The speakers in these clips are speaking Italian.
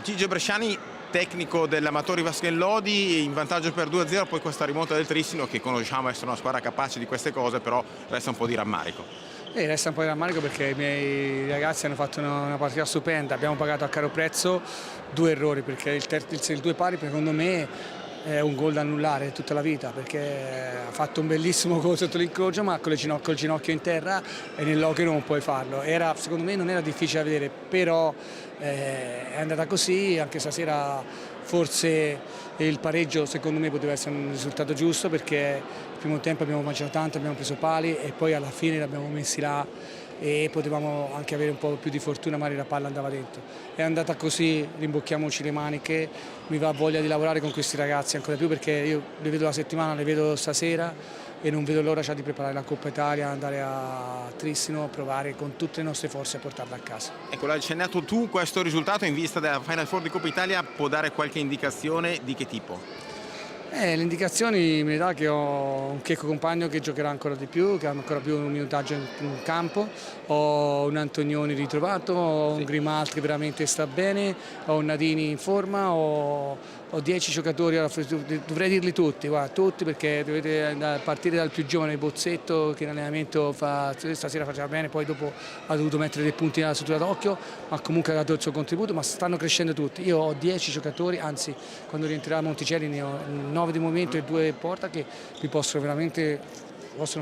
Gigio Bresciani, tecnico dell'Amatori Vaschellodi, in vantaggio per 2-0, poi questa rimonta del Trissino che conosciamo essere una squadra capace di queste cose, però resta un po' di rammarico. Resta un po' di rammarico perché i miei ragazzi hanno fatto una partita stupenda, abbiamo pagato a caro prezzo due errori, perché il due pari secondo me è un gol da annullare tutta la vita, perché ha fatto un bellissimo gol sotto l'incrocio ma con col ginocchio in terra e nell'occhio non puoi farlo. Secondo me non era difficile da vedere, però è andata così. Anche stasera forse il pareggio secondo me poteva essere un risultato giusto, perché il primo tempo abbiamo mangiato tanto, abbiamo preso pali e poi alla fine l'abbiamo messi là e potevamo anche avere un po' più di fortuna, magari la palla andava dentro. È andata così, rimbocchiamoci le maniche, mi va voglia di lavorare con questi ragazzi ancora più, perché io li vedo la settimana, li vedo stasera e non vedo l'ora di preparare la Coppa Italia, andare a Trissino, provare con tutte le nostre forze a portarla a casa. Ecco, l'hai accennato tu, questo risultato in vista della Final Four di Coppa Italia può dare qualche indicazione di che tipo? Le indicazioni me le dà che ho un Checco compagno che giocherà ancora di più, che ha ancora più un minutaggio in campo, ho un Antonioni ritrovato, ho un Grimalt che veramente sta bene, ho un Nadini in forma, ho 10 giocatori, dovrei dirli tutti, guarda, tutti, perché dovete partire dal più giovane Bozzetto che in allenamento stasera faceva bene, poi dopo ha dovuto mettere dei punti nella struttura d'occhio, ma comunque ha dato il suo contributo, ma stanno crescendo tutti. Io ho 10 giocatori, anzi quando rientrerà Monticelli ne ho 9 di momento e 2 in porta, che vi possono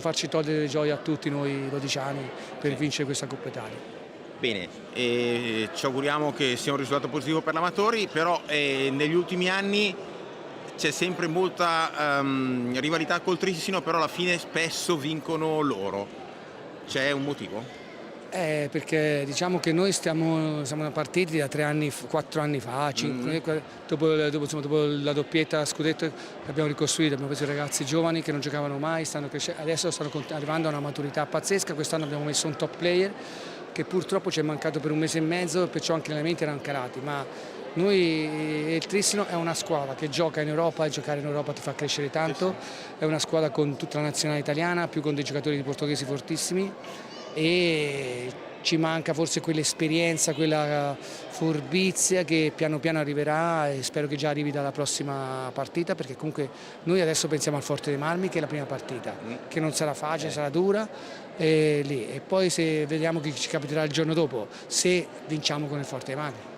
farci togliere gioia a tutti noi lodiciani per vincere questa Coppa Italia. Bene, ci auguriamo che sia un risultato positivo per l'Amatori, però negli ultimi anni c'è sempre molta rivalità col Trissino, però alla fine spesso vincono loro. C'è un motivo? Perché diciamo che noi siamo partiti da 4 anni fa, 5, dopo la doppietta scudetto che abbiamo ricostruito, abbiamo preso i ragazzi giovani che non giocavano mai, stanno crescendo, adesso stanno arrivando a una maturità pazzesca. Quest'anno abbiamo messo un top player che purtroppo ci è mancato per un mese e mezzo, perciò anche gli allenamenti erano calati, ma il Trissino è una squadra che gioca in Europa e giocare in Europa ti fa crescere tanto, è una squadra con tutta la nazionale italiana, più con dei giocatori portoghesi fortissimi, e ci manca forse quell'esperienza, quella furbizia che piano piano arriverà, e spero che già arrivi dalla prossima partita, perché comunque noi adesso pensiamo al Forte dei Marmi, che è la prima partita, che non sarà facile, sarà dura, e poi se vediamo chi ci capiterà il giorno dopo, se vinciamo con il Forte dei Marmi.